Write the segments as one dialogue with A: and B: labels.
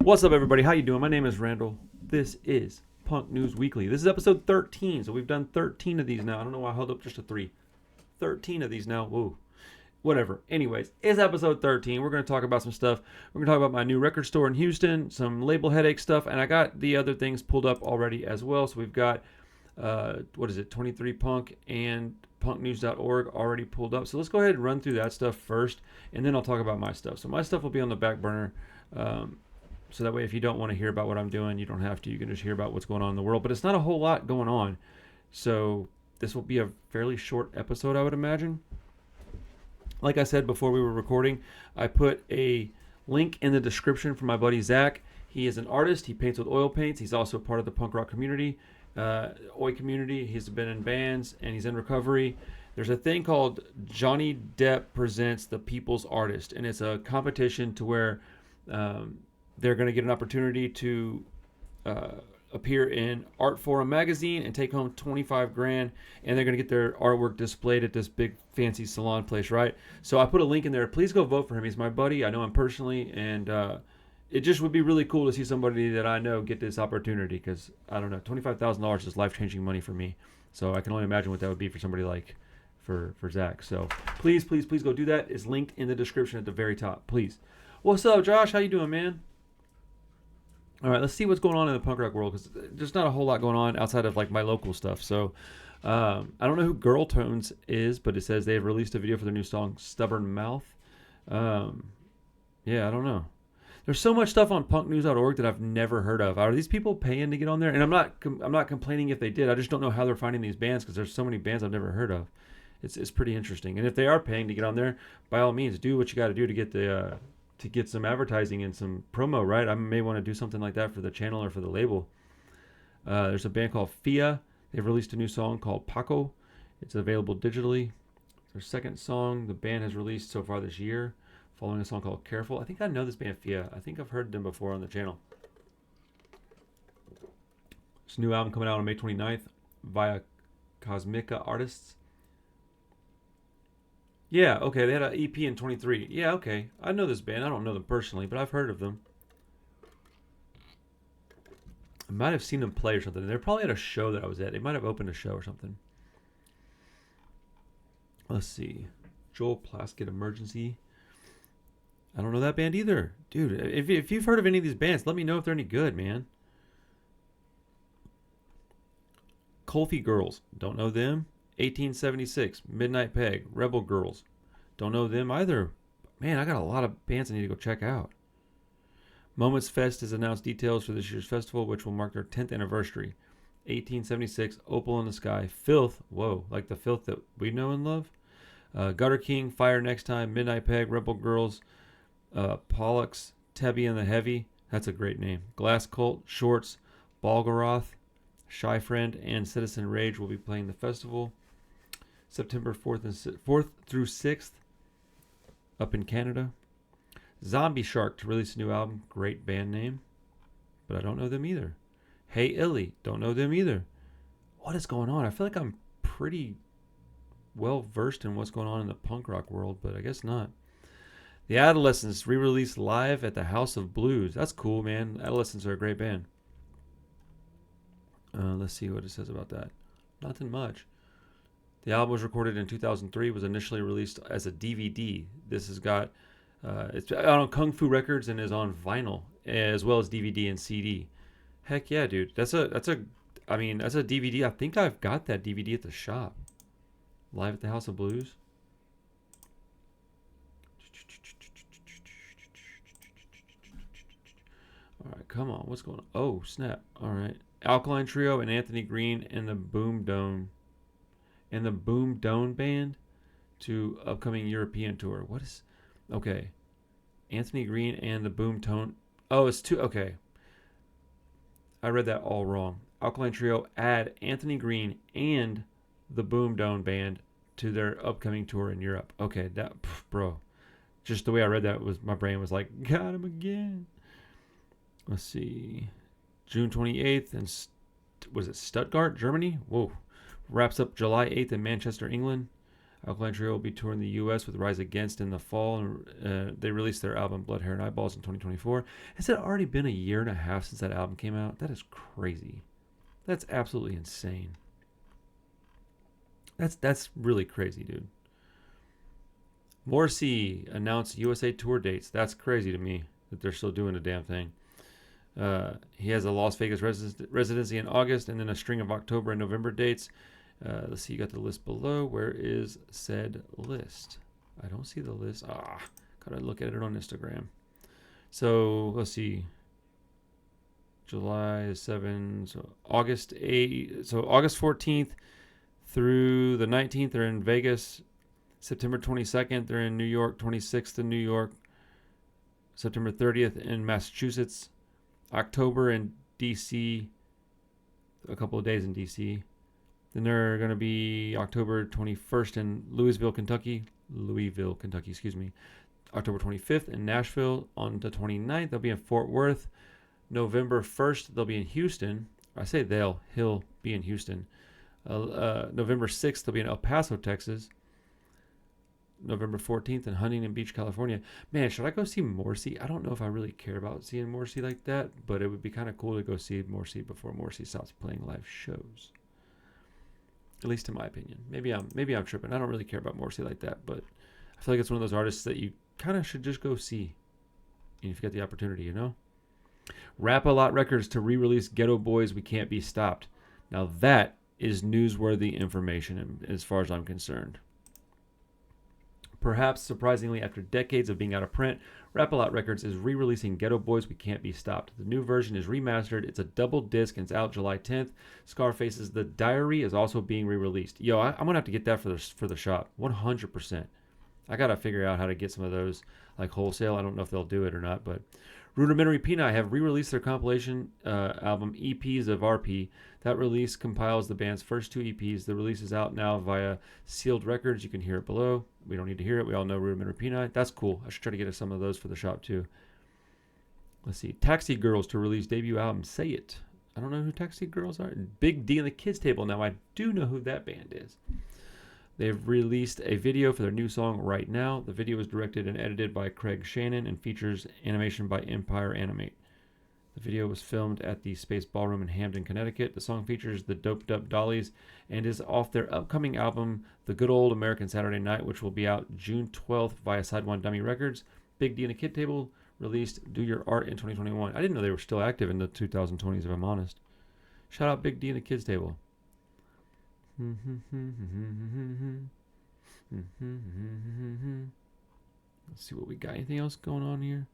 A: What's up, everybody? How you doing? My name is Randall. This is Punk News Weekly. This is episode 13, so we've done 13 of these now. I don't know why I held up just a 3. 13 of these now. Whoa. Whatever. Anyways, it's episode 13. We're going to talk about some stuff. We're going to talk about my new record store in Houston, some label headache stuff, and I got the other things pulled up already as well. So we've got, 23 Punk and punknews.org already pulled up. So let's go ahead and run through that stuff first, and then I'll talk about my stuff. So my stuff will be on the back burner. So that way, if you don't want to hear about what I'm doing, you don't have to. You can just hear about what's going on in the world. But it's not a whole lot going on. So this will be a fairly short episode, I would imagine. Like I said before we were recording, I put a link in the description for my buddy Zach. He is an artist. He paints with oil paints. He's also part of the punk rock community, oi community. He's been in bands, and he's in recovery. There's a thing called Johnny Depp Presents the People's Artist, and it's a competition to where they're going to get an opportunity to appear in Art Forum magazine and take home $25,000, and they're going to get their artwork displayed at this big fancy salon place, right? So I put a link in there. Please go vote for him. He's my buddy. I know him personally, and it just would be really cool to see somebody that I know get this opportunity, because I don't know, $25,000 is life-changing money for me. So I can only imagine what that would be for somebody like for Zach. So please go do that. It's linked in the description at the very top. Please. What's up, Josh? How you doing, man? All right, let's see what's going on in the punk rock world, because there's not a whole lot going on outside of like my local stuff. So I don't know who Girl Tones is, but it says they have released a video for their new song Stubborn Mouth. Yeah, I don't know. There's so much stuff on punknews.org that I've never heard of. Are these people paying to get on there? And I'm not complaining if they did. I just don't know how they're finding these bands, because there's so many bands I've never heard of. It's pretty interesting. And if they are paying to get on there, by all means, do what you got to do to get the to get some advertising and some promo, right? I may want to do something like that for the channel or for the label. There's a band called Fia. They've released a new song called Paco. It's available digitally. Their second song the band has released so far this year, following a song called Careful. I think I know this band Fia. I think I've heard them before on the channel. This new album coming out on May 29th via Cosmica Artists. Yeah, okay, they had an EP in 23. Yeah, okay. I know this band. I don't know them personally, but I've heard of them. I might have seen them play or something. They're probably at a show that I was at. They might have opened a show or something. Let's see. Joel Plaskett Emergency. I don't know that band either. Dude, if you've heard of any of these bands, let me know if they're any good, man. Colfie Girls. Don't know them. 1876, Midnight Peg, Rebel Girls. Don't know them either. Man, I got a lot of bands I need to go check out. Moments Fest has announced details for this year's festival, which will mark their 10th anniversary. 1876, Opal in the Sky, Filth, whoa, like the filth that we know and love. Gutter King, Fire Next Time, Midnight Peg, Rebel Girls, Pollux, Tebby and the Heavy, that's a great name. Glass Cult, Shorts, Balgaroth, Shy Friend, and Citizen Rage will be playing the festival. September 4th through 6th up in Canada. Zombie Shark to release a new album. Great band name, but I don't know them either. Hey Illy, don't know them either. What is going on? I feel like I'm pretty well versed in what's going on in the punk rock world, but I guess not. The Adolescents re-released live at the House of Blues. That's cool, man. Adolescents are a great band. Let's see what it says about that. Nothing much. The album was recorded in 2003, was initially released as a DVD. This has got, it's on Kung Fu Records and is on vinyl, as well as DVD and CD. Heck yeah, dude. That's a DVD. I think I've got that DVD at the shop. Live at the House of Blues. All right, come on. What's going on? Oh, snap. All right. Alkaline Trio and Anthony Green and the Boom Dome. And the Boom Dome Band to upcoming European tour. What is... Okay. Anthony Green and the Boom Tone... Oh, it's two... Okay. I read that all wrong. Alkaline Trio add Anthony Green and the Boom Dome Band to their upcoming tour in Europe. Okay, that... Bro. Just the way I read that, was my brain was like, got him again. Let's see. June 28th in... Was it Stuttgart, Germany? Whoa. Wraps up July 8th in Manchester, England. Alkaline Trio will be touring the U.S. with Rise Against in the fall, and they released their album Blood, Hair, and Eyeballs in 2024. Has it already been a year and a half since that album came out? That is crazy. That's absolutely insane. That's really crazy, dude. Morrissey announced USA tour dates. That's crazy to me that they're still doing the damn thing. He has a Las Vegas residency in August, and then a string of October and November dates. Let's see, you got the list below. Where is said list? I don't see the list. Gotta look at it on Instagram. So let's see. July 7, so August 8, so August 14th through the 19th, they're in Vegas. September 22nd, they're in New York. 26th in New York. September 30th in Massachusetts. October in D.C., a couple of days in D.C. Then they're going to be October 21st in Louisville, Kentucky, excuse me. October 25th in Nashville. On the 29th, they'll be in Fort Worth. November 1st, they'll be in Houston. I say he'll be in Houston. November 6th, they'll be in El Paso, Texas. November 14th in Huntington Beach, California. Man, should I go see Morrissey? I don't know if I really care about seeing Morrissey like that, but it would be kind of cool to go see Morrissey before Morrissey stops playing live shows. At least in my opinion. Maybe I'm tripping. I don't really care about Morrissey like that, but I feel like it's one of those artists that you kind of should just go see if you get the opportunity, you know? Rap-A-Lot Records to re-release Ghetto Boys We Can't Be Stopped. Now that is newsworthy information as far as I'm concerned. Perhaps surprisingly, after decades of being out of print, Rap-A-Lot Records is re-releasing Ghetto Boys We Can't Be Stopped. The new version is remastered. It's a double disc and it's out July 10th. Scarface's The Diary is also being re-released. Yo, I'm going to have to get that for the shop. 100%. I got to figure out how to get some of those like wholesale. I don't know if they'll do it or not, but Rudimentary Peanut have re-released their compilation album EPs of RP. That release compiles the band's first two EPs. The release is out now via Sealed Records. You can hear it below. We don't need to hear it. We all know Rudimentary Peanut. That's cool. I should try to get us some of those for the shop too. Let's see. Taxi Girls to release debut album Say It. I don't know who Taxi Girls are. Big D and the Kids Table. Now I do know who that band is. They've released a video for their new song Right Now. The video is directed and edited by Craig Shannon and features animation by Empire Animate. The video was filmed at the Space Ballroom in Hamden, Connecticut. The song features the Doped Up Dollies and is off their upcoming album, The Good Old American Saturday Night, which will be out June 12th via Side One Dummy Records. Big D and the Kid Table released Do Your Art in 2021. I didn't know they were still active in the 2020s, if I'm honest. Shout out Big D and the Kids Table. Let's see what we got. Anything else going on here?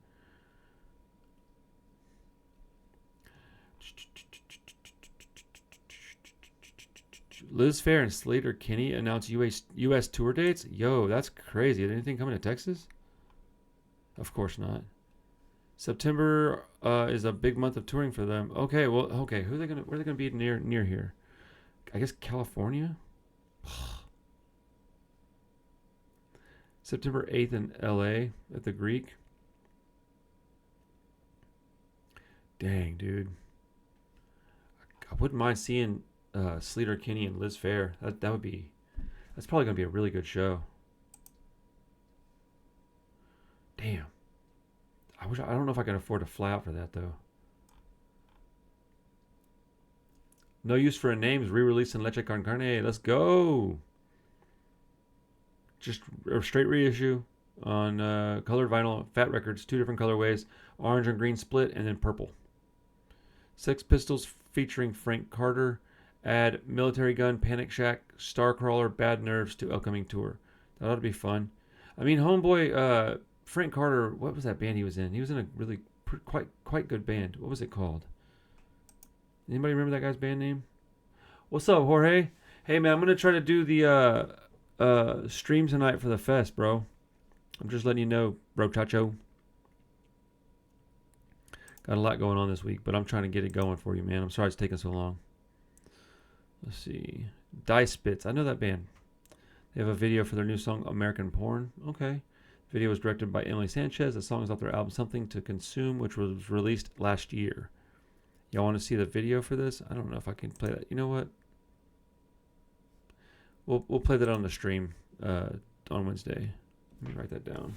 A: Liz Phair and Slater Kinney announced U.S. tour dates. Yo, that's crazy. Is anything coming to Texas? Of course not. September is a big month of touring for them. Okay, well, okay. Where are they gonna be near here? I guess California. September 8th in L.A. at the Greek. Dang, dude. I wouldn't mind seeing Slater Kinney and Liz Phair. That's probably gonna be a really good show. Damn. I don't know if I can afford to fly out for that though. No Use for a Name is re-releasing Leche Con Carne. Let's go. Just a straight reissue on colored vinyl, Fat Records, 2 different colorways, orange and green split, and then purple. Sex Pistols featuring Frank Carter add Military Gun, Panic Shack, Starcrawler, Bad Nerves to upcoming tour. That ought to be fun. I mean, homeboy, Frank Carter, what was that band he was in? He was in a really quite good band. What was it called? Anybody remember that guy's band name? What's up, Jorge? Hey, man, I'm going to try to do the stream tonight for the fest, bro. I'm just letting you know, bro chacho. Got a lot going on this week, but I'm trying to get it going for you, man. I'm sorry it's taking so long. Let's see. Dice Spits. I know that band. They have a video for their new song, American Porn. Okay. The video was directed by Emily Sanchez. The song is off their album Something to Consume, which was released last year. Y'all want to see the video for this? I don't know if I can play that. You know what? We'll play that on the stream on Wednesday. Let me write that down.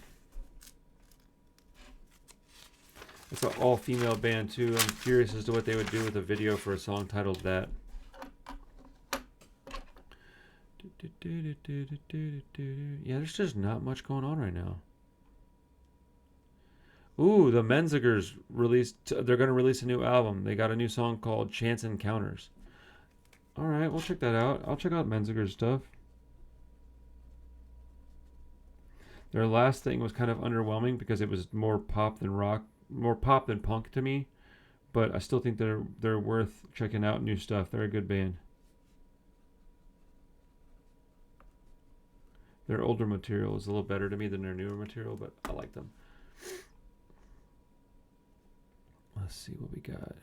A: It's an all-female band too. I'm curious as to what they would do with a video for a song titled that. Yeah, there's just not much going on right now. Ooh, the Menzingers released. They're going to release a new album. They got a new song called Chance Encounters. All right, we'll check that out. I'll check out Menzinger's stuff. Their last thing was kind of underwhelming because it was more pop than rock, more pop than punk to me. But I still think they're worth checking out new stuff. They're a good band. Their older material is a little better to me than their newer material, but I like them. Let's see what we got.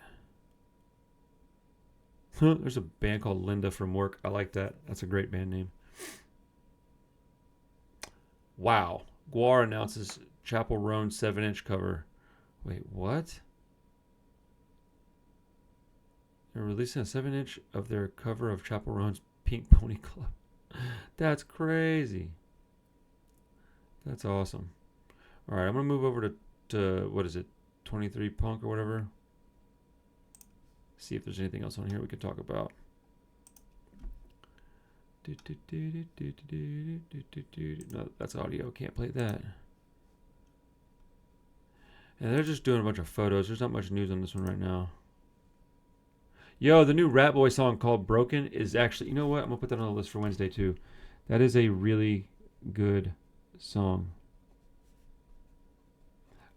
A: There's a band called Linda from Work. I like that. That's a great band name. Wow. Guar announces Chapel Roan 7-inch cover. Wait, what? They're releasing a 7-inch of their cover of Chapel Roan's Pink Pony Club. That's crazy. That's awesome. All right, I'm going to move over to what is it? 23 Punk or whatever. See if there's anything else on here we could talk about. No, that's audio. Can't play that. And they're just doing a bunch of photos. There's not much news on this one right now. Yo, the new Rat Boy song called Broken is actually, you know what? I'm going to put that on the list for Wednesday too. That is a really good song.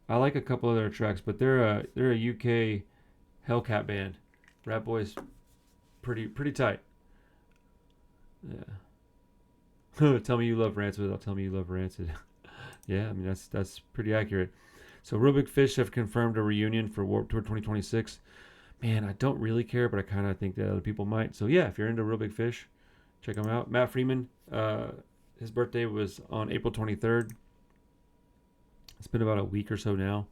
A: I like a couple of their tracks, but they're a UK Hellcat band. Rat Boy's pretty tight. Yeah. Tell me you love Rancid. I'll tell me you love Rancid. Yeah, I mean that's pretty accurate. So Real Big Fish have confirmed a reunion for Warped Tour 2026. Man, I don't really care, but I kind of think that other people might. So yeah, if you're into Real Big Fish, check them out. Matt Freeman, his birthday was on April 23rd. It's been about a week or so now.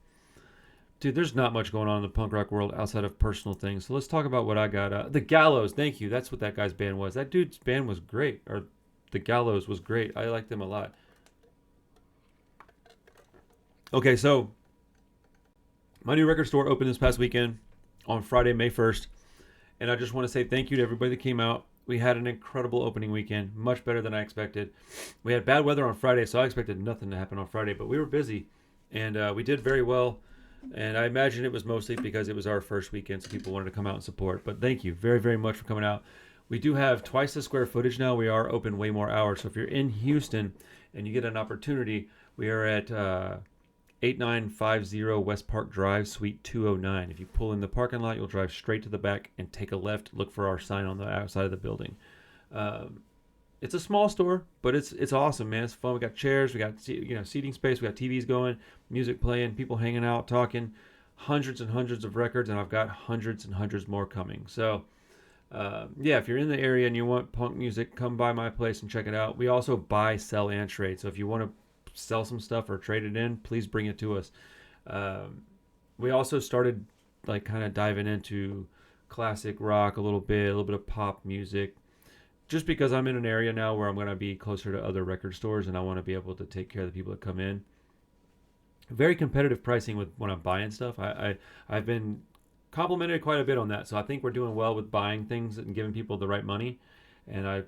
A: Dude, there's not much going on in the punk rock world outside of personal things. So let's talk about what I got. The Gallows, thank you. That's what that guy's band was. That dude's band was great. Or the Gallows was great. I liked them a lot. Okay, so my new record store opened this past weekend on Friday, May 1st. And I just want to say thank you to everybody that came out. We had an incredible opening weekend, much better than I expected. We had bad weather on Friday, so I expected nothing to happen on Friday, but we were busy. And we did very well. And I imagine it was mostly because it was our first weekend, so people wanted to come out and support. But thank you very, very much for coming out. We do have twice the square footage now. We are open way more hours. So if you're in Houston and you get an opportunity, we are at 8950 West Park Drive, Suite 209. If you pull in the parking lot, you'll drive straight to the back and take a left. Look for our sign on the outside of the building. It's a small store, but it's awesome, man. It's fun. We got chairs, we got seating space, we got TVs going, music playing, people hanging out, talking, hundreds and hundreds of records, and I've got hundreds and hundreds more coming. So, yeah, if you're in the area and you want punk music, come by my place and check it out. We also buy, sell, and trade. So if you want to sell some stuff or trade it in, please bring it to us. We also started like kind of diving into classic rock a little bit of pop music. Just because I'm in an area now where I'm going to be closer to other record stores and I want to be able to take care of the people that come in. Very competitive pricing with when I'm buying stuff. I've been complimented quite a bit on that. So I think we're doing well with buying things and giving people the right money. And I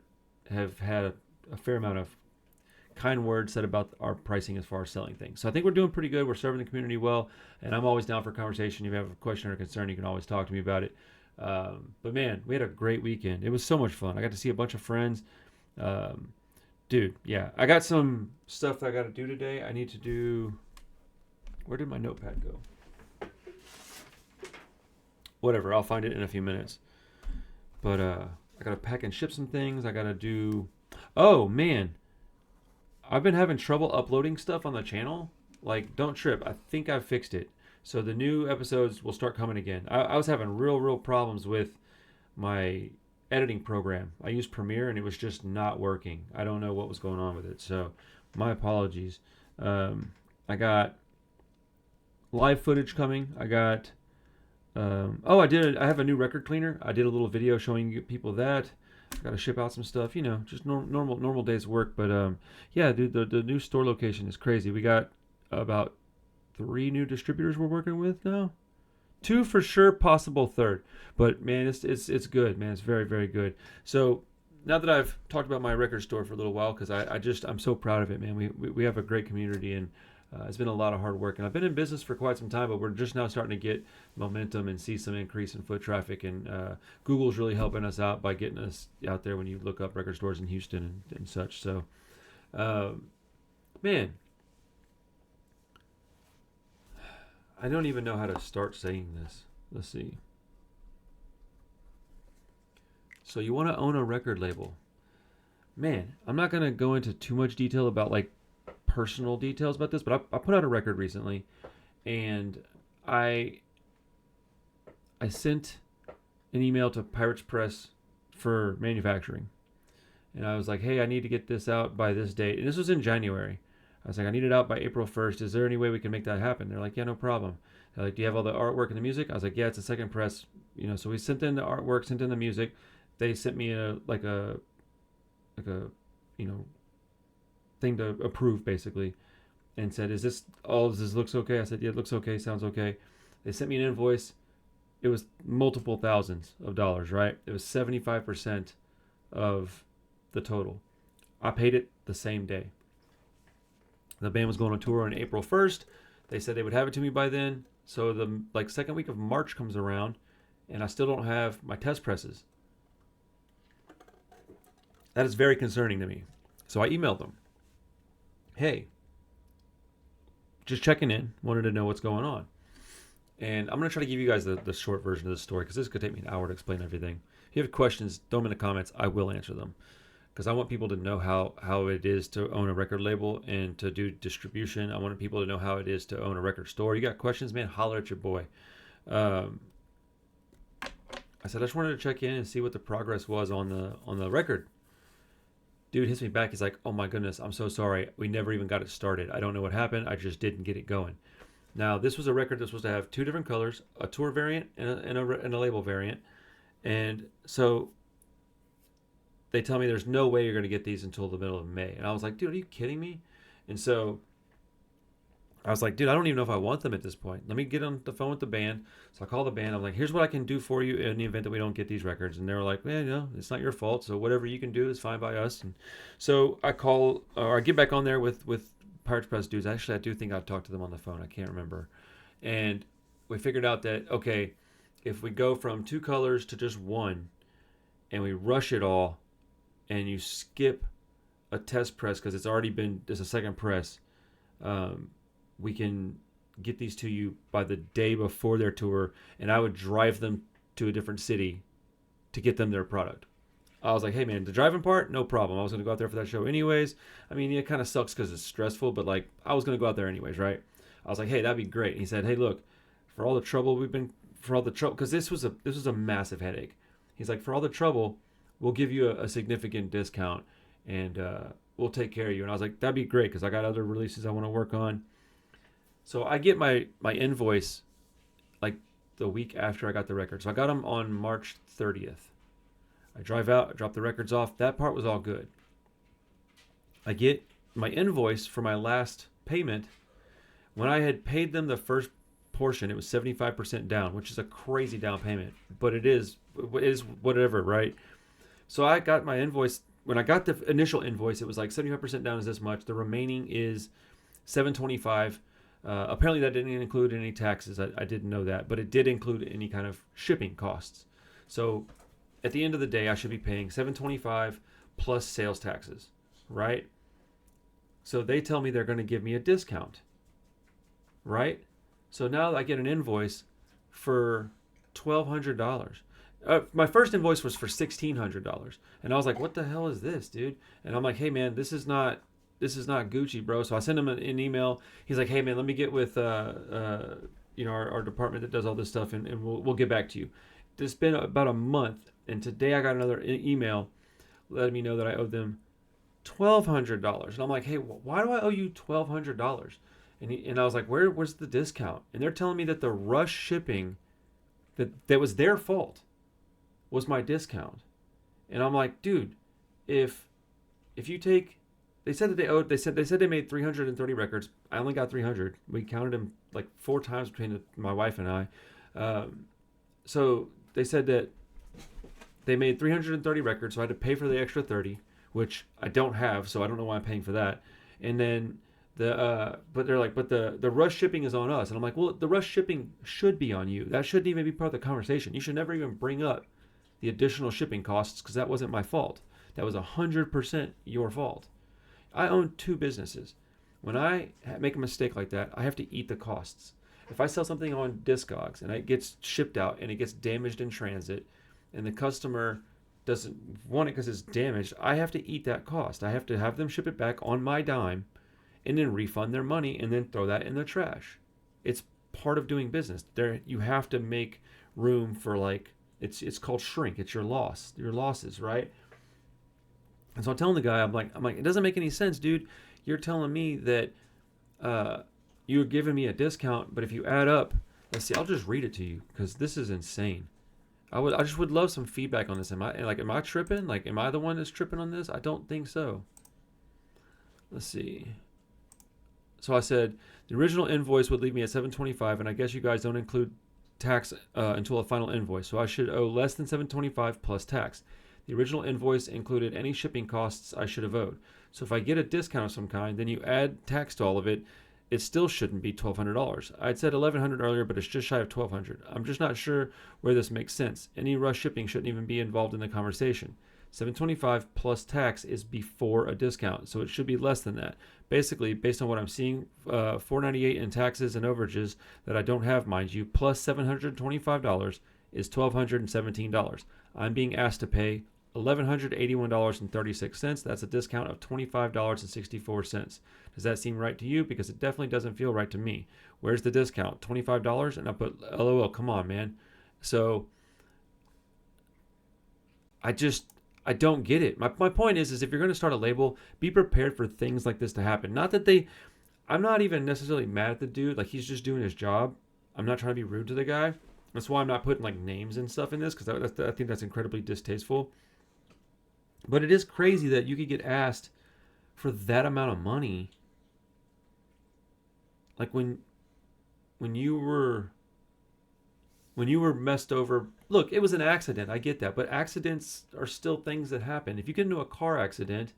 A: have had a fair amount of kind words said about our pricing as far as selling things. So I think we're doing pretty good. We're serving the community well. And I'm always down for conversation. If you have a question or concern, you can always talk to me about it. But man, we had a great weekend. It was so much fun. I got to see a bunch of friends. Dude, yeah. I got some stuff that I got to do today. I need to do... Where did my notepad go? Whatever, I'll find it in a few minutes. But I got to pack and ship some things. I got to do... Oh, man. I've been having trouble uploading stuff on the channel. Like, don't trip. I think I fixed it. So the new episodes will start coming again. I was having real problems with my editing program. I used Premiere and it was just not working. I don't know what was going on with it. So my apologies. I got live footage coming. I got... I have a new record cleaner. I did a little video showing people that. got to ship out some stuff, just normal days work. But yeah, dude, the new store location is crazy. We got about 3 new distributors we're working with now. 2 for sure, possible third. But man, it's good, man. It's very, very good. So now that I've talked about my record store for a little while, because I'm so proud of it, man. We have a great community, and it's been a lot of hard work. And I've been in business for quite some time, but we're just now starting to get momentum and see some increase in foot traffic. And Google's really helping us out by getting us out there when you look up record stores in Houston and such. So, man, I don't even know how to start saying this. Let's see. So you want to own a record label. Man, I'm not going to go into too much detail about like personal details about this, but I put out a record recently, and I sent an email to Pirates Press for manufacturing. And I was like, hey, I need to get this out by this date. And this was in January. I was like, I need it out by April 1st. Is there any way we can make that happen? They're like, yeah, no problem. They're like, do you have all the artwork and the music? I was like, yeah, it's a second press. So we sent in the artwork, sent in the music. They sent me a thing to approve, basically, and said, does this looks okay? I said, yeah, it looks okay, sounds okay. They sent me an invoice. It was multiple thousands of dollars, right? It was 75% of the total. I paid it the same day. The band was going on tour on April 1st. They said they would have it to me by then. So the second week of March comes around, and I still don't have my test presses. That is very concerning to me. So I emailed them. Hey, just checking in. Wanted to know what's going on. And I'm going to try to give you guys the short version of the story, because this could take me an hour to explain everything. If you have questions, throw them in the comments. I will answer them, because I want people to know how it is to own a record label and to do distribution. I want people to know how it is to own a record store. You got questions, man, holler at your boy. I said I just wanted to check in and see what the progress was on the record. Dude hits me back. He's like, oh my goodness, I'm so sorry. We never even got it started. I don't know what happened. I just didn't get it going. Now, this was a record that was supposed to have 2 different colors, a tour variant and a label variant. And so they tell me there's no way you're going to get these until the middle of May. And I was like, dude, are you kidding me? And so I was like, dude, I don't even know if I want them at this point. Let me get on the phone with the band. So I call the band. I'm like, here's what I can do for you in the event that we don't get these records. And they're like, man, it's not your fault. So whatever you can do is fine by us. And so I get back on there with Pirates Press dudes. Actually, I do think I've talked to them on the phone. I can't remember. And we figured out that, okay, if we go from 2 colors to just 1 and we rush it all and you skip a test press because there's a second press, we can get these to you by the day before their tour, and I would drive them to a different city to get them their product. I was like, hey man, the driving part, no problem. I was going to go out there for that show anyways. I mean, it kind of sucks because it's stressful, but like, I was going to go out there anyways, right? I was like, hey, that'd be great. And he said, hey, look, for all the trouble because this was a massive headache. He's like, for all the trouble, we'll give you a significant discount, and we'll take care of you. And I was like, that'd be great, because I got other releases I want to work on. So I get my invoice like the week after I got the record. So I got them on March 30th. I drive out, I drop the records off. That part was all good. I get my invoice for my last payment. When I had paid them the first portion, it was 75% down, which is a crazy down payment. But it is whatever, right? So I got my invoice. When I got the initial invoice, it was like 75% down is this much. The remaining is $725. Apparently that didn't include any taxes. I didn't know that, but it did include any kind of shipping costs. So at the end of the day, I should be paying $725 plus sales taxes, right? So they tell me they're going to give me a discount, right? So now I get an invoice for $1,200. My first invoice was for $1,600, and I was like, "What the hell is this, dude?" And I'm like, "Hey, man, this is not Gucci, bro." So I send him an email. He's like, "Hey, man, let me get with our department that does all this stuff, and we'll get back to you." It's been about a month, and today I got another email letting me know that I owe them $1,200, and I'm like, "Hey, why do I owe you $1,200?" And I was like, "Where's the discount?" And they're telling me that the rush shipping that was their fault was my discount. And I'm like, dude, if you take, they said that they made 330 records. I only got 300. We counted them like 4 times between my wife and I. So they said that they made 330 records, so I had to pay for the extra 30, which I don't have, so I don't know why I'm paying for that. And then but they're like, but the rush shipping is on us, and I'm like, well, the rush shipping should be on you. That shouldn't even be part of the conversation. You should never even bring up the additional shipping costs because that wasn't my fault. That was 100% your fault. I own 2 businesses. When I make a mistake like that, I have to eat the costs. If I sell something on Discogs and it gets shipped out and it gets damaged in transit, and the customer doesn't want it because it's damaged, I have to eat that cost. I have to have them ship it back on my dime and then refund their money and then throw that in the trash. It's part of doing business. There, you have to make room for, like, it's called shrink. It's your losses, right? And so I'm telling the guy, I'm like, it doesn't make any sense, dude. You're telling me that you're giving me a discount, but if you add up, let's see, I'll just read it to you because this is insane. I just would love some feedback on this. Am I tripping? Like, am I the one that's tripping on this? I don't think so. Let's see. So I said the original invoice would leave me at $725, and I guess you guys don't include tax until a final invoice, so I should owe less than $725 plus tax. The original invoice included any shipping costs I should have owed. So if I get a discount of some kind, then you add tax to all of it, it still shouldn't be $1,200. I'd said $1,100 earlier, but it's just shy of $1,200. I'm just not sure where this makes sense. Any rush shipping shouldn't even be involved in the conversation. $725 plus tax is before a discount, so it should be less than that. Basically, based on what I'm seeing, $498 in taxes and overages that I don't have, mind you, plus $725 is $1,217. I'm being asked to pay $1,181.36. That's a discount of $25.64. Does that seem right to you? Because it definitely doesn't feel right to me. Where's the discount? $25? And I put LOL. Come on, man. So I don't get it. My point is if you're going to start a label, be prepared for things like this to happen. Not that I'm not even necessarily mad at the dude. Like, he's just doing his job. I'm not trying to be rude to the guy. That's why I'm not putting like names and stuff in this, because I think that's incredibly distasteful. But it is crazy that you could get asked for that amount of money. Like when you were messed over. Look, it was an accident. I get that, but accidents are still things that happen. If you get into a car accident,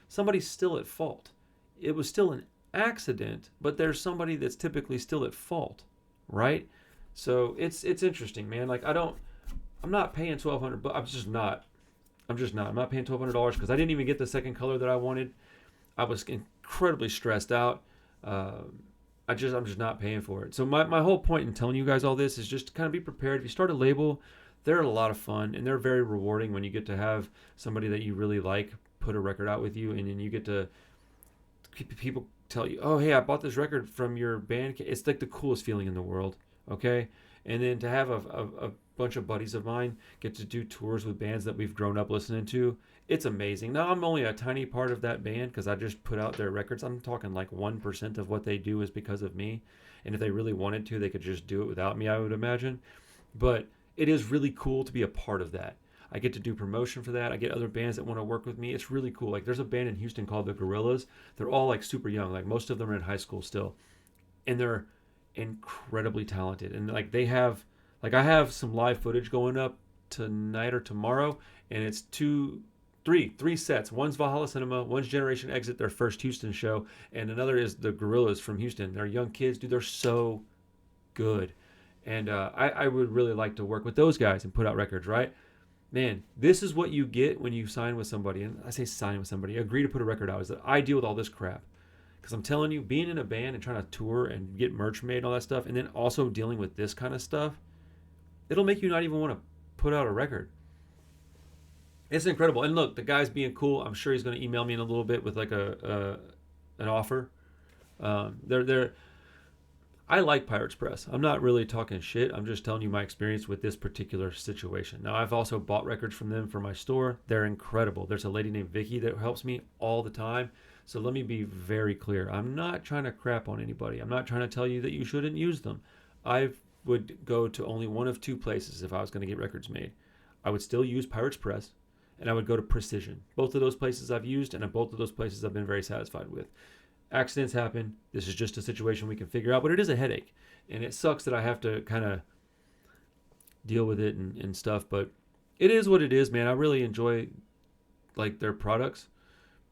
A: somebody's still at fault. It was still an accident, but there's somebody that's typically still at fault, right? So it's interesting, man. Like, I'm not paying $1,200, but I'm just not. I'm not paying $1,200 because I didn't even get the second color that I wanted. I was incredibly stressed out. I'm just not paying for it. So my whole point in telling you guys all this is just to kind of be prepared. If you start a label, they're a lot of fun and they're very rewarding when you get to have somebody that you really like put a record out with you, and then you get to people tell you, oh, hey, I bought this record from your band. It's like the coolest feeling in the world. Okay. And then to have a bunch of buddies of mine get to do tours with bands that we've grown up listening to, it's amazing. Now, I'm only a tiny part of that band because I just put out their records. I'm talking like 1% of what they do is because of me. And if they really wanted to, they could just do it without me, I would imagine. But it is really cool to be a part of that. I get to do promotion for that. I get other bands that want to work with me. It's really cool. Like, there's a band in Houston called the Gorillas. They're all like super young. Like, most of them are in high school still. And they're incredibly talented. And like, I have some live footage going up tonight or tomorrow, and it's three sets. One's Valhalla Cinema, one's Generation Exit, their first Houston show, and another is the Gorillas from Houston. They're young kids, dude. They're so good. And I would really like to work with those guys and put out records, right? Man, this is what you get when you sign with somebody. And I say sign with somebody, agree to put a record out, is that I deal with all this crap. Because I'm telling you, being in a band and trying to tour and get merch made and all that stuff, and then also dealing with this kind of stuff, it'll make you not even want to put out a record. It's incredible. And look, the guy's being cool. I'm sure he's going to email me in a little bit with like an offer. I like Pirates Press. I'm not really talking shit. I'm just telling you my experience with this particular situation. Now, I've also bought records from them for my store. They're incredible. There's a lady named Vicky that helps me all the time. So let me be very clear. I'm not trying to crap on anybody. I'm not trying to tell you that you shouldn't use them. I would go to only one of two places if I was going to get records made. I would still use Pirates Press, and I would go to Precision. Both of those places I've used, and both of those places I've been very satisfied with. Accidents happen. This is just a situation we can figure out, but it is a headache, and it sucks that I have to kind of deal with it and stuff, but it is what it is, man. I really enjoy like their products,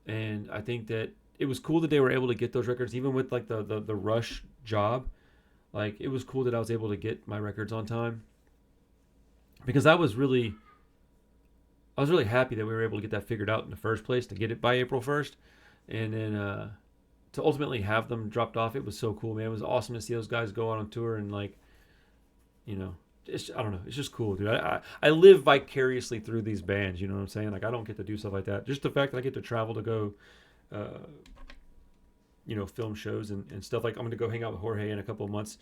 A: and I think that it was cool that they were able to get those records, even with like the rush job. Like, it was cool that I was able to get my records on time, because I was really happy that we were able to get that figured out in the first place, to get it by April 1st, and then to ultimately have them dropped off. It was so cool, man. It was awesome to see those guys go out on tour, and like, you know, I don't know, it's just cool, dude. I live vicariously through these bands, you know what I'm saying? Like, I don't get to do stuff like that. Just the fact that I get to travel to go film shows and stuff. Like, I'm going to go hang out with Jorge in a couple of months.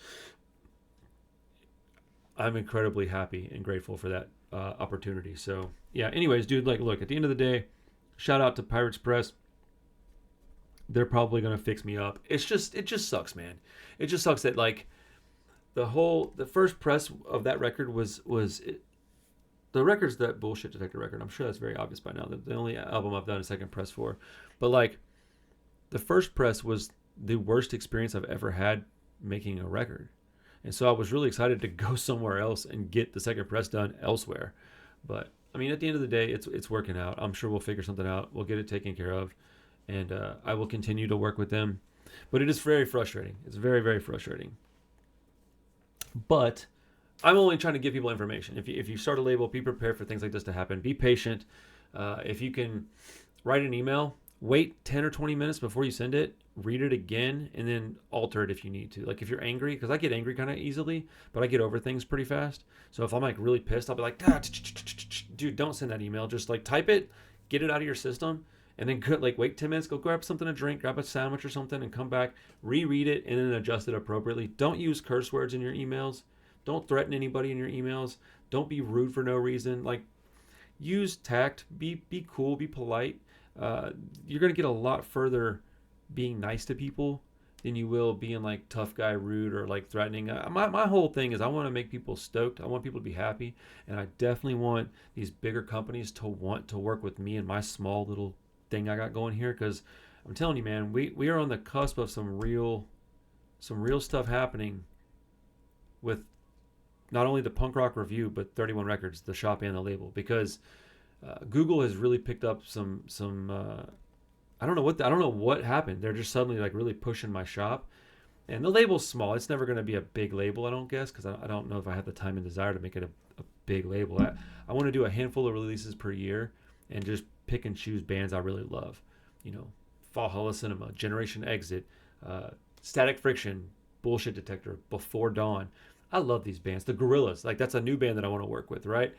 A: I'm incredibly happy and grateful for that opportunity. So, yeah, anyways, dude, like, look, at the end of the day, shout out to Pirates Press. They're probably going to fix me up. It just sucks, man. It just sucks that, like, the first press of that record was the record's that Bullshit Detector record. I'm sure that's very obvious by now. The only album I've done a second press for. But, like, the first press was the worst experience I've ever had making a record. And so I was really excited to go somewhere else and get the second press done elsewhere. But, I mean, at the end of the day, it's working out. I'm sure we'll figure something out. We'll get it taken care of. And I will continue to work with them. But it is very frustrating. It's very, very frustrating. But I'm only trying to give people information. If you start a label, be prepared for things like this to happen. Be patient. If you can write an email, wait 10 or 20 minutes before you send it, read it again, and then alter it if you need to. Like, if you're angry, because I get angry kind of easily, but I get over things pretty fast. So if I'm like really pissed, I'll be like, dude, don't send that email. Just like type it, get it out of your system, and then like wait 10 minutes, go grab something to drink, grab a sandwich or something, and come back, reread it, and then adjust it appropriately. Don't use curse words in your emails. Don't threaten anybody in your emails. Don't be rude for no reason. Like, use tact. Be cool. Be polite. You're going to get a lot further being nice to people than you will being like tough guy, rude, or like threatening. My whole thing is I want to make people stoked. I want people to be happy. And I definitely want these bigger companies to want to work with me and my small little thing I got going here, because I'm telling you, man, we are on the cusp of some real stuff happening with not only the Punk Rock Review, but 31 Records, the shop and the label, because Google has really picked up some I don't know what happened. They're just suddenly like really pushing my shop, and the label's small. It's never going to be a big label, I don't guess, because I don't know if I have the time and desire to make it a big label. I want to do a handful of releases per year and just pick and choose bands I really love. You know, Valhalla Cinema, Generation Exit, Static Friction, Bullshit Detector, Before Dawn. I love these bands. The Gorillas, like, that's a new band that I want to work with, right?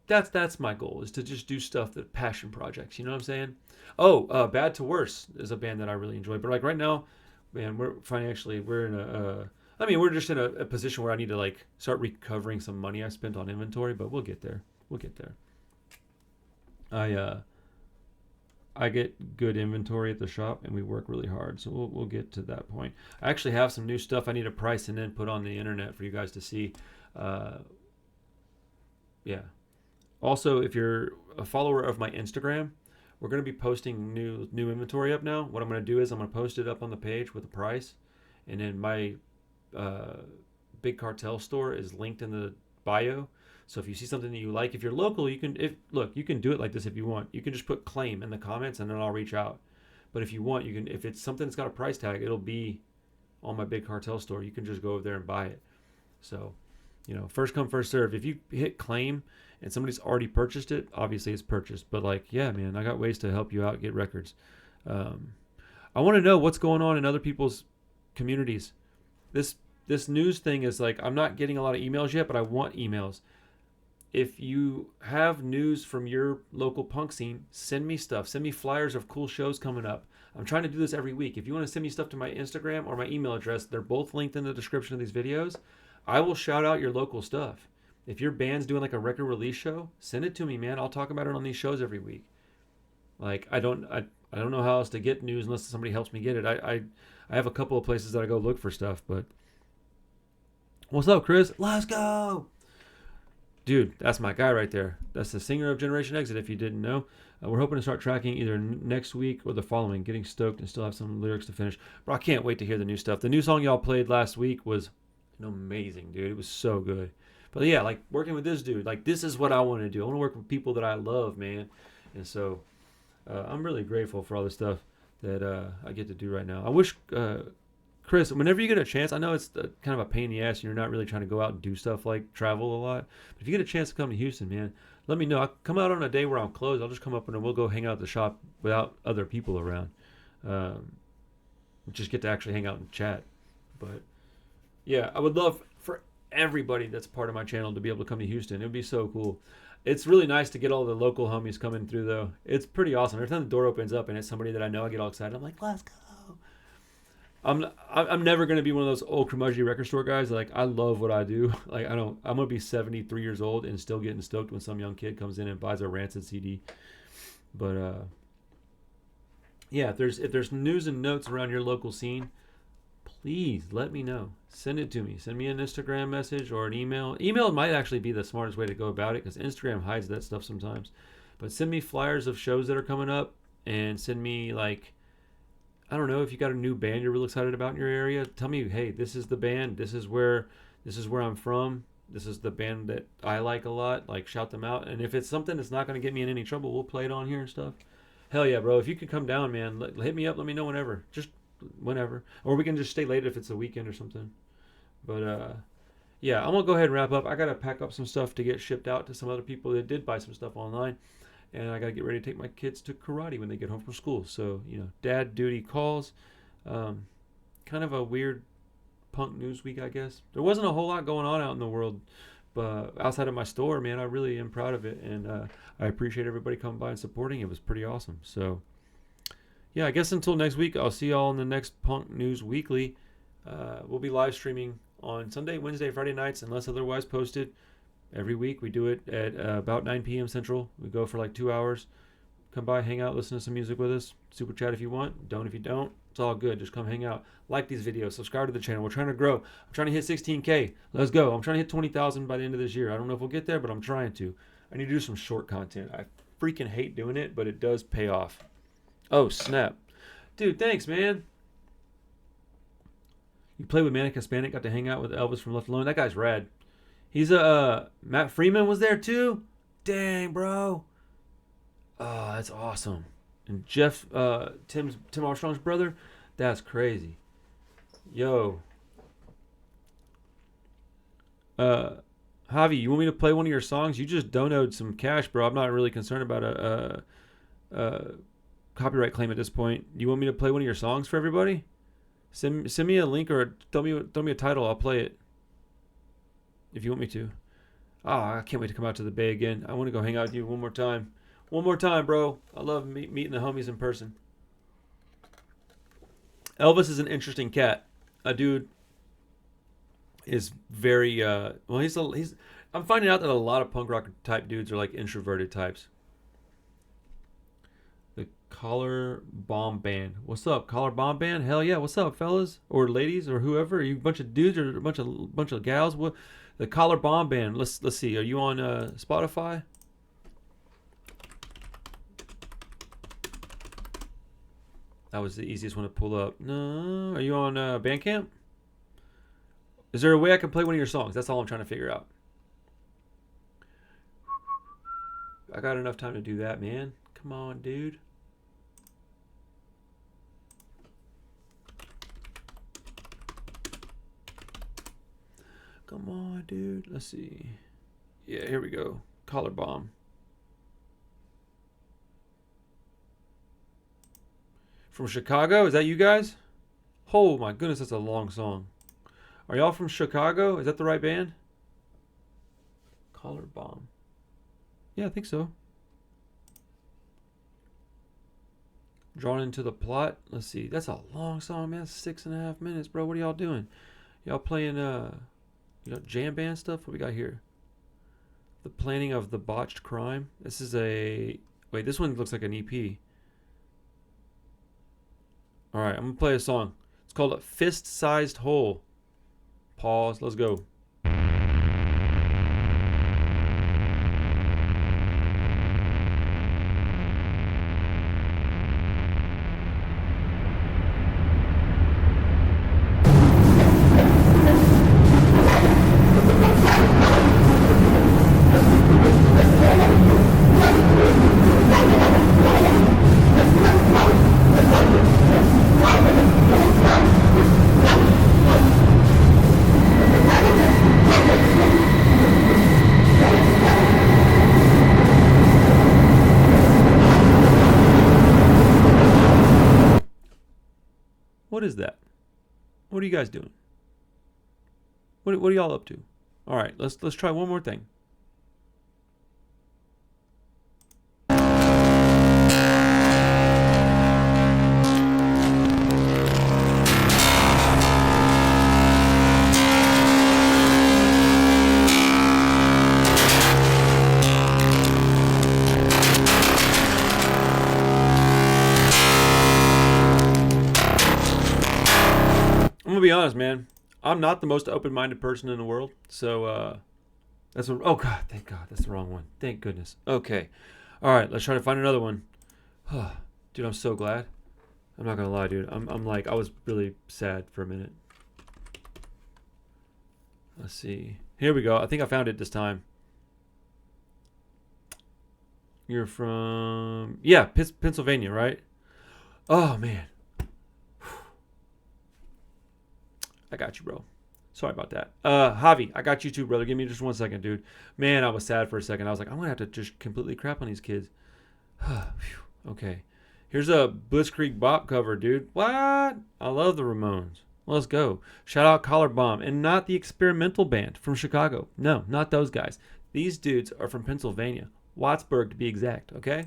A: That's my goal, is to just do stuff that passion projects. You know what I'm saying? Oh, Bad to Worse is a band that I really enjoy. But like right now, man, we're just in a position where I need to like start recovering some money I spent on inventory. But we'll get there. I get good inventory at the shop, and we work really hard. So we'll get to that point. I actually have some new stuff I need to price and then put on the internet for you guys to see. Yeah. Also, if you're a follower of my Instagram, we're going to be posting new inventory up now. What I'm going to do is I'm going to post it up on the page with the price, and then my Big Cartel store is linked in the bio. So if you see something that you like, if you're local, you can do it like this if you want. You can just put claim in the comments, and then I'll reach out. But if you want, you can. If it's something that's got a price tag, it'll be on my Big Cartel store. You can just go over there and buy it. So, first come, first serve. If you hit claim and somebody's already purchased it, obviously it's purchased. But like, yeah, man, I got ways to help you out get records. I want to know what's going on in other people's communities. This news thing is like, I'm not getting a lot of emails yet, but I want emails. If you have news from your local punk scene, send me stuff. Send me flyers of cool shows coming up. I'm trying to do this every week. If you want to send me stuff to my Instagram or my email address, they're both linked in the description of these videos. I will shout out your local stuff. If your band's doing like a record release show, send it to me, man. I'll talk about it on these shows every week. Like, I don't know how else to get news unless somebody helps me get it. I have a couple of places that I go look for stuff, but what's up, Chris? Let's go. Dude, that's my guy right there. That's the singer of Generation Exit, if you didn't know. We're hoping to start tracking either next week or the following. Getting stoked and still have some lyrics to finish. Bro, I can't wait to hear the new stuff. The new song y'all played last week was amazing, dude. It was so good. But yeah, like working with this dude, like this is what I want to do. I want to work with people that I love, man. And so I'm really grateful for all the stuff that I get to do right now. I wish, Chris, whenever you get a chance, I know it's kind of a pain in the ass and you're not really trying to go out and do stuff like travel a lot. But if you get a chance to come to Houston, man, let me know. I'll come out on a day where I'm closed. I'll just come up and we'll go hang out at the shop without other people around. Just get to actually hang out and chat. But yeah, I would love for everybody that's part of my channel to be able to come to Houston. It would be so cool. It's really nice to get all the local homies coming through, though. It's pretty awesome. Every time the door opens up and it's somebody that I know, I get all excited. I'm like, let's go. I'm never gonna be one of those old curmudgeonly record store guys. Like, I love what I do. Like, I'm gonna be 73 years old and still getting stoked when some young kid comes in and buys a Rancid CD. But yeah, if there's news and notes around your local scene, please let me know. Send it to me. Send me an Instagram message or an email. Email might actually be the smartest way to go about it because Instagram hides that stuff sometimes. But send me flyers of shows that are coming up and send me, like, I don't know, if you got a new band you're real excited about in your area, tell me, hey, this is the band. This is where I'm from. This is the band that I like a lot. Like, shout them out. And if it's something that's not going to get me in any trouble, we'll play it on here and stuff. Hell yeah, bro. If you could come down, man, hit me up. Let me know whenever. Just whenever. Or we can just stay late if it's a weekend or something. But yeah, I'm going to go ahead and wrap up. I got to pack up some stuff to get shipped out to some other people that did buy some stuff online. And I got to get ready to take my kids to karate when they get home from school. So, dad duty calls. Kind of a weird punk news week, I guess. There wasn't a whole lot going on out in the world, but outside of my store, man, I really am proud of it. And I appreciate everybody coming by and supporting. It was pretty awesome. So, yeah, I guess until next week, I'll see y'all in the next Punk News Weekly. We'll be live streaming on Sunday, Wednesday, Friday nights, unless otherwise posted. Every week we do it at about 9 p.m. Central. We go for like 2 hours. Come by, hang out, listen to some music with us. Super chat if you want. Don't if you don't. It's all good. Just come hang out. Like these videos. Subscribe to the channel. We're trying to grow. I'm trying to hit 16K. Let's go. I'm trying to hit 20,000 by the end of this year. I don't know if we'll get there, but I'm trying to. I need to do some short content. I freaking hate doing it, but it does pay off. Oh, snap. Dude, thanks, man. You played with Manic Hispanic. Got to hang out with Elvis from Left Alone. That guy's rad. He's Matt Freeman was there too. Dang, bro. Oh, that's awesome. And Jeff, Tim Armstrong's brother. That's crazy. Yo. Javi, you want me to play one of your songs? You just donoted some cash, bro. I'm not really concerned about a copyright claim at this point. You want me to play one of your songs for everybody? Send me a link or throw me a title. I'll play it. If you want me to. I can't wait to come out to the Bay again. I want to go hang out with you one more time. One more time, bro. I love meeting the homies in person. Elvis is an interesting cat. A dude is very I'm finding out that a lot of punk rock type dudes are like introverted types. The Collar Bomb Band. What's up, Collar Bomb Band? Hell yeah. What's up, fellas or ladies or whoever? Are you a bunch of dudes or a bunch of gals? What? The Collar Bomb Band. Let's see. Are you on Spotify? That was the easiest one to pull up. No. Are you on Bandcamp? Is there a way I can play one of your songs? That's all I'm trying to figure out. I got enough time to do that, man. Come on, dude. Come on, dude. Let's see. Yeah, here we go. Collar Bomb. From Chicago? Is that you guys? Oh my goodness, that's a long song. Are y'all from Chicago? Is that the right band? Collar Bomb. Yeah, I think so. Drawn into the plot. Let's see. That's a long song, man. 6.5 minutes, bro. What are y'all doing? Y'all playing jam band stuff? What we got here? The Planning of the Botched Crime. This is a... Wait, this one looks like an EP. Alright, I'm going to play a song. It's called A Fist-Sized Hole. Pause. Let's go. What is that? What are you guys doing? What are y'all up to? All right, let's try one more thing. I'm gonna be honest, man. I'm not the most open-minded person in the world, so oh God, thank God, that's the wrong one. Thank goodness. Okay, all right, let's try to find another one. Dude, I'm so glad. I'm not gonna lie, dude. I'm like, I was really sad for a minute. Let's see. Here we go. I think I found it this time. You're from Pennsylvania, right? Oh man. I got you, bro. Sorry about that. Javi, I got you too, brother. Give me just 1 second, dude. Man, I was sad for a second. I was like, I'm gonna have to just completely crap on these kids. Okay. Here's a Blitzkrieg Bop cover, dude. What? I love the Ramones. Let's go. Shout out Collar Bomb, and not the experimental band from Chicago. No, not those guys. These dudes are from Pennsylvania. Wattsburg to be exact, okay?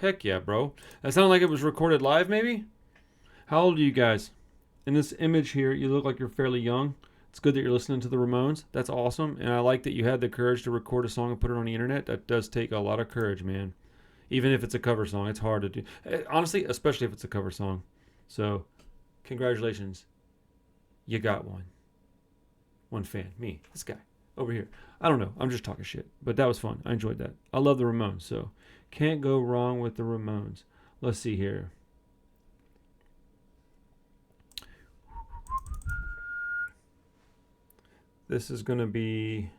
A: Heck yeah, bro. That sounded like it was recorded live, maybe? How old are you guys? In this image here, you look like you're fairly young. It's good that you're listening to the Ramones. That's awesome. And I like that you had the courage to record a song and put it on the internet. That does take a lot of courage, man. Even if it's a cover song, it's hard to do. Honestly, especially if it's a cover song. So, congratulations. You got one. One fan. Me. This guy. Over here. I don't know. I'm just talking shit. But that was fun. I enjoyed that. I love the Ramones, so can't go wrong with the Ramones. Let's see here. This is going to be...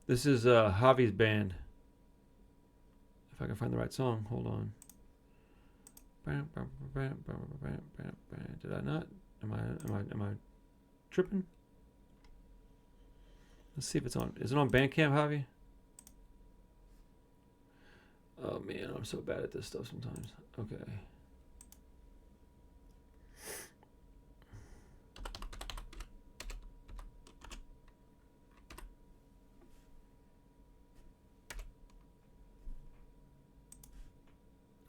A: This is Javi's band. If I can find the right song, hold on. Did I not? Am I tripping? Let's see if it's on. Is it on Bandcamp, Javi? Oh man, I'm so bad at this stuff sometimes. Okay.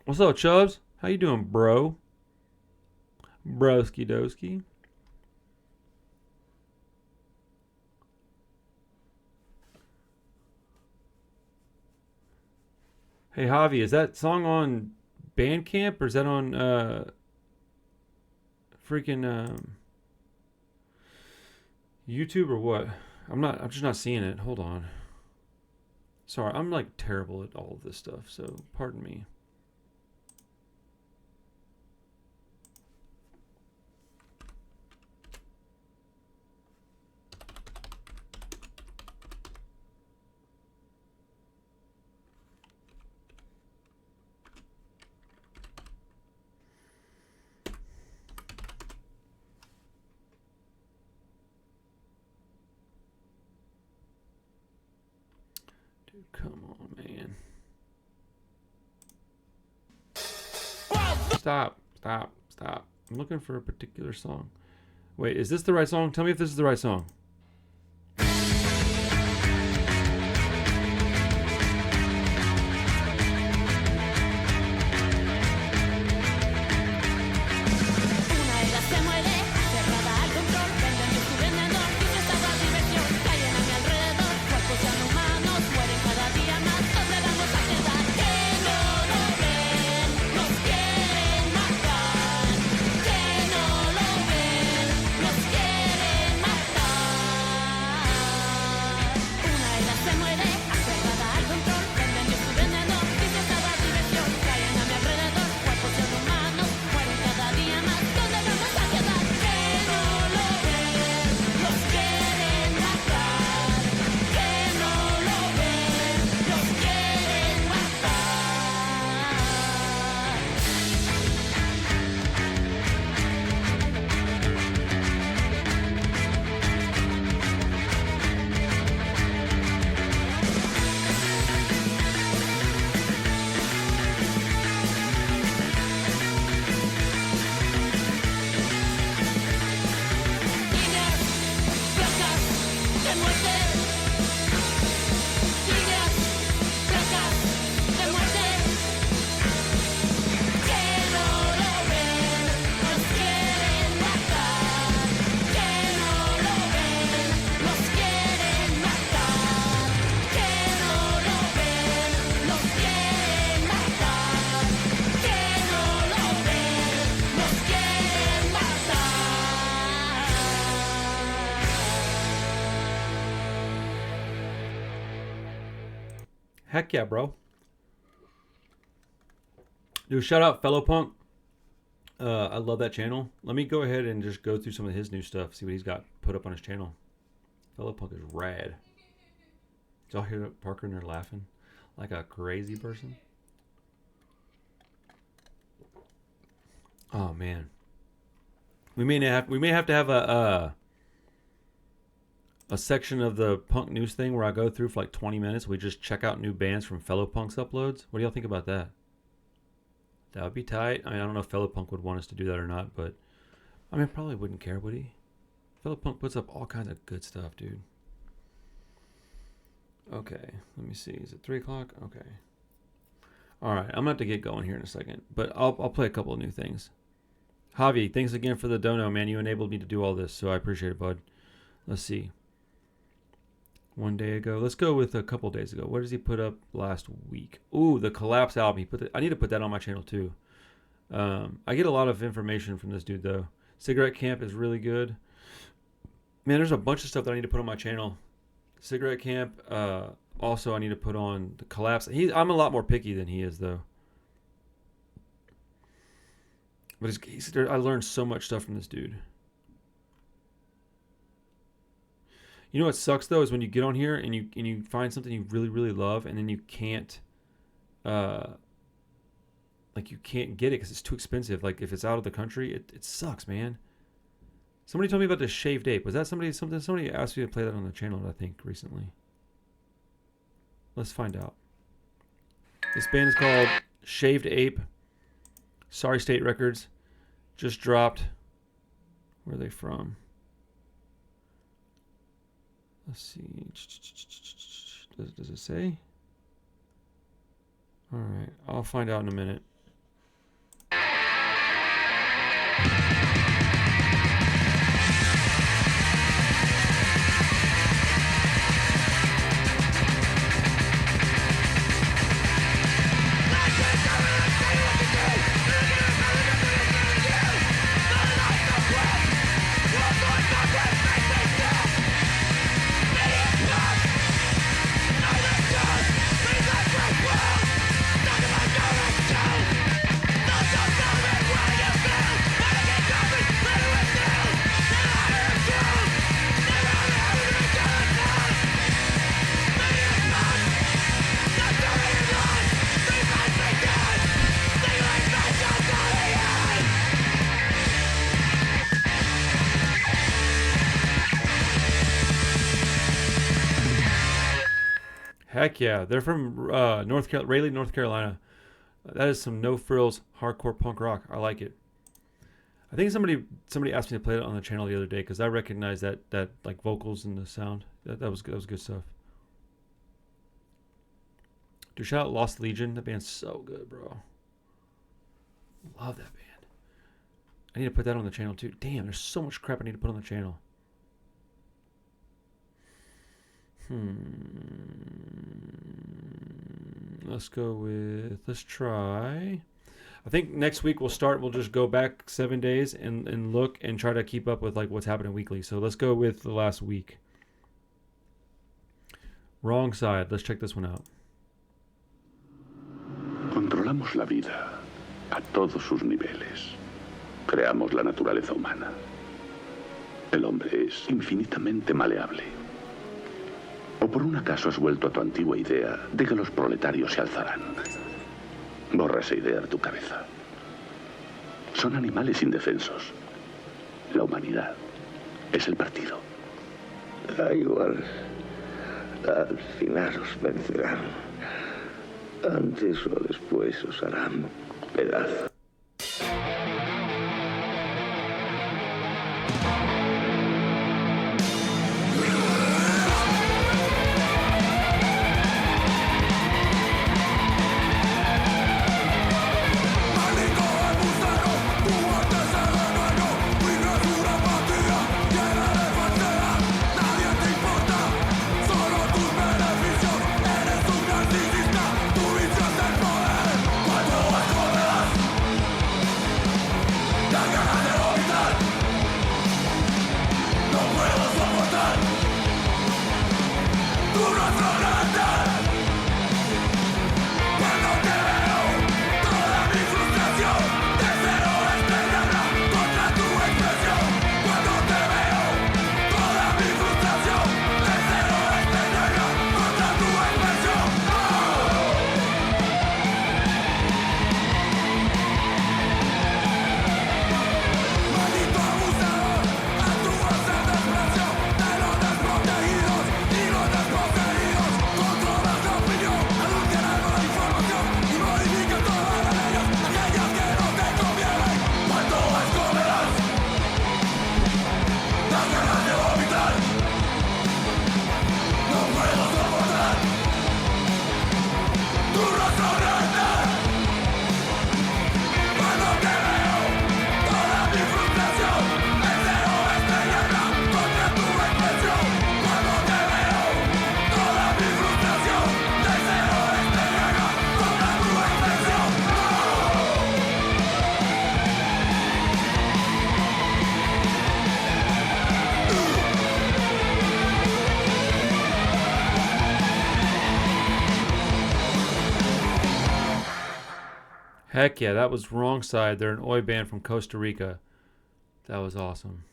A: What's up, Chubbs? How you doing, bro? Broski doski. Hey, Javi, is that song on Bandcamp or is that on freaking YouTube or what? I'm just not seeing it. Hold on. Sorry, I'm like terrible at all of this stuff, so pardon me. Dude, come on, man. Stop. I'm looking for a particular song. Wait, is this the right song? Tell me if this is the right song. Heck yeah, bro. Dude, shout out Fellow Punk. I love that channel. Let me go ahead and just go through some of his new stuff. See what he's got put up on his channel. Fellow Punk is rad. Did y'all hear Parker in there laughing like a crazy person? Oh man, we may have to have a section of the punk news thing where I go through for like 20 minutes. We just check out new bands from Fellow Punk's uploads. What do y'all think about that? That would be tight. I mean, I don't know if Fellow Punk would want us to do that or not, but I mean, probably wouldn't care, would he? Fellow Punk puts up all kinds of good stuff, dude. Okay, let me see. Is it 3 o'clock? Okay. All right, I'm going to have to get going here in a second, but I'll play a couple of new things. Javi, thanks again for the dono, man. You enabled me to do all this, so I appreciate it, bud. Let's see. 1 day ago. Let's go with a couple days ago. What does he put up last week? Ooh, the Collapse album. I need to put that on my channel too. I get a lot of information from this dude though. Cigarette Camp is really good. Man, there's a bunch of stuff that I need to put on my channel. Cigarette Camp. Also, I need to put on the Collapse. I'm a lot more picky than he is though. But I learned so much stuff from this dude. You know what sucks though is when you get on here and you find something you really really love and then you can't, you can't get it because it's too expensive. Like if it's out of the country, it sucks, man. Somebody told me about the Shaved Ape. Was that somebody asked me to play that on the channel? I think recently. Let's find out. This band is called Shaved Ape. Sorry State Records. Just dropped. Where are they from? Let's see. Does it say? All right. I'll find out in a minute. Heck yeah, they're from Raleigh, North Carolina. That is some no frills hardcore punk rock. I like it. I think somebody asked me to play it on the channel the other day because I recognized that like vocals and the sound. That was good. That was good stuff. Dude, shout out Lost Legion. That band's so good, bro. Love that band. I need to put that on the channel too. Damn, there's so much crap I need to put on the channel. Let's try. I think next week we'll just go back 7 days and look and try to keep up with like what's happening weekly. So let's go with the last week. Wrong Side. Let's check this one out.
B: Controlamos la vida a todos sus niveles. Creamos la naturaleza humana. El hombre es infinitamente maleable. ¿O por un acaso has vuelto a tu antigua idea de que los proletarios se alzarán? Borra esa idea de tu cabeza. Son animales indefensos. La humanidad es el partido.
C: Da igual. Al final os vencerán. Antes o después os harán pedazos.
A: Heck yeah, that was Wrong Side. They're an Oi band from Costa Rica. That was awesome.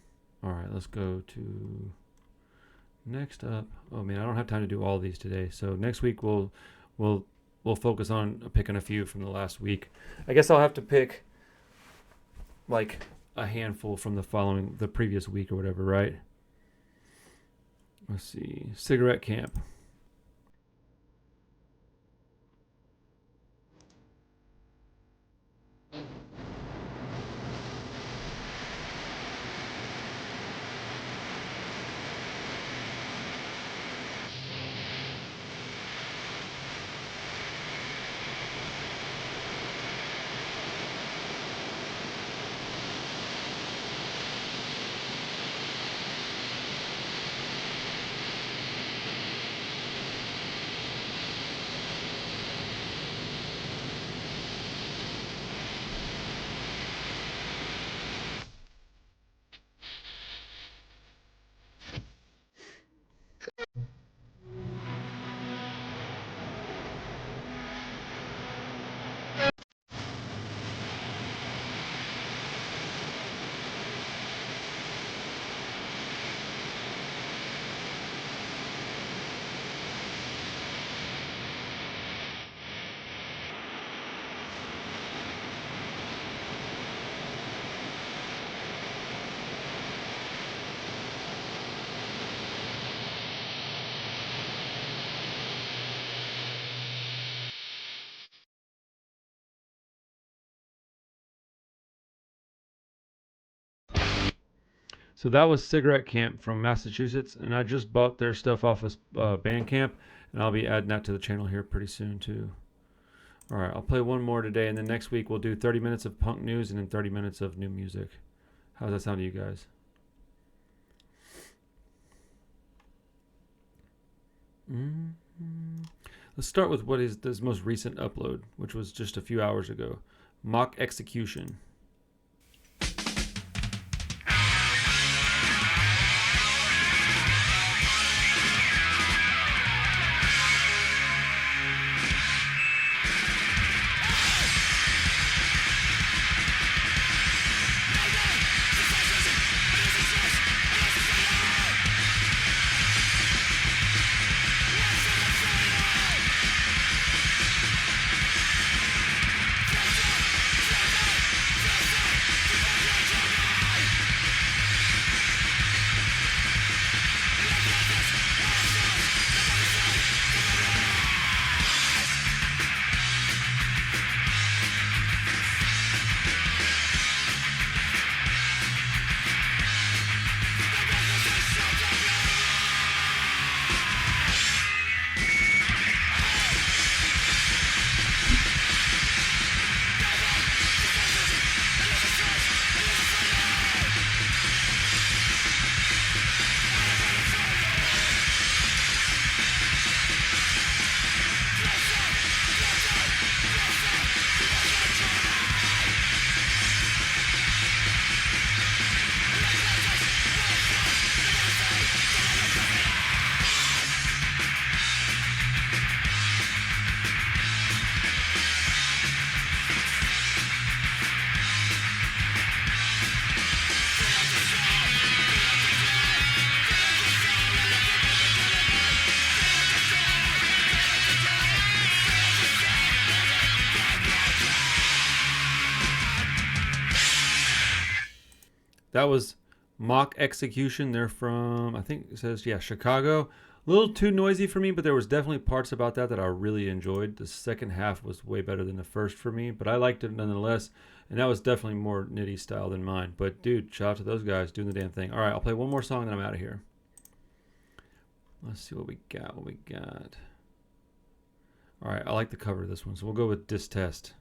A: All right, let's go to next up. Oh man, I don't have time to do all these today. So next week we'll focus on picking a few from the last week. I guess I'll have to pick like a handful from the previous week or whatever, right? Let's see. Cigarette Camp. So that was Cigarette Camp from Massachusetts, and I just bought their stuff off of Bandcamp, and I'll be adding that to the channel here pretty soon too. All right, I'll play one more today, and then next week we'll do 30 minutes of punk news and then 30 minutes of new music. How's that sound to you guys? Let's start with what is this most recent upload, which was just a few hours ago. Mock Execution. That was Mock Execution. They're from, I think it says, Chicago. A little too noisy for me, but there was definitely parts about that I really enjoyed. The second half was way better than the first for me, but I liked it nonetheless. And that was definitely more Nitty style than mine. But dude, shout out to those guys doing the damn thing. All right, I'll play one more song, then I'm out of here. Let's see what we got. All right, I like the cover of this one, so we'll go with Distest.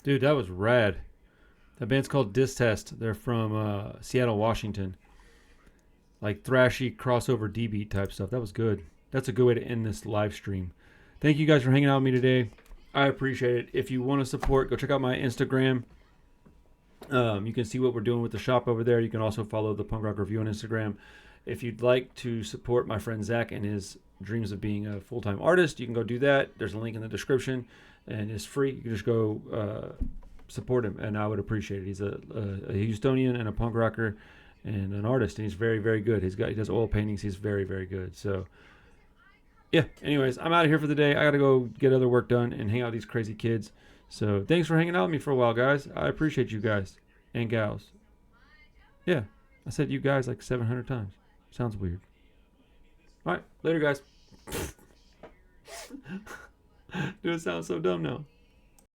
A: Dude, that was rad. That band's called Distest. They're from Seattle, Washington. Like thrashy crossover D-beat type stuff. That was good. That's a good way to end this live stream. Thank you guys for hanging out with me today. I appreciate it. If you want to support, go check out my Instagram. You can see what we're doing with the shop over there. You can also follow the Punk Rock Review on Instagram. If you'd like to support my friend Zach and his dreams of being a full-time artist, you can go do that. There's a link in the description, and it's free. You can just go support him, and I would appreciate it. He's a Houstonian and a punk rocker and an artist, and he's very, very good. He does oil paintings. He's very, very good. So, yeah. Anyways, I'm out of here for the day. I got to go get other work done and hang out with these crazy kids. So, thanks for hanging out with me for a while, guys. I appreciate you guys and gals. Yeah, I said you guys like 700 times. Sounds weird. All right, later, guys. Do it sound so dumb now?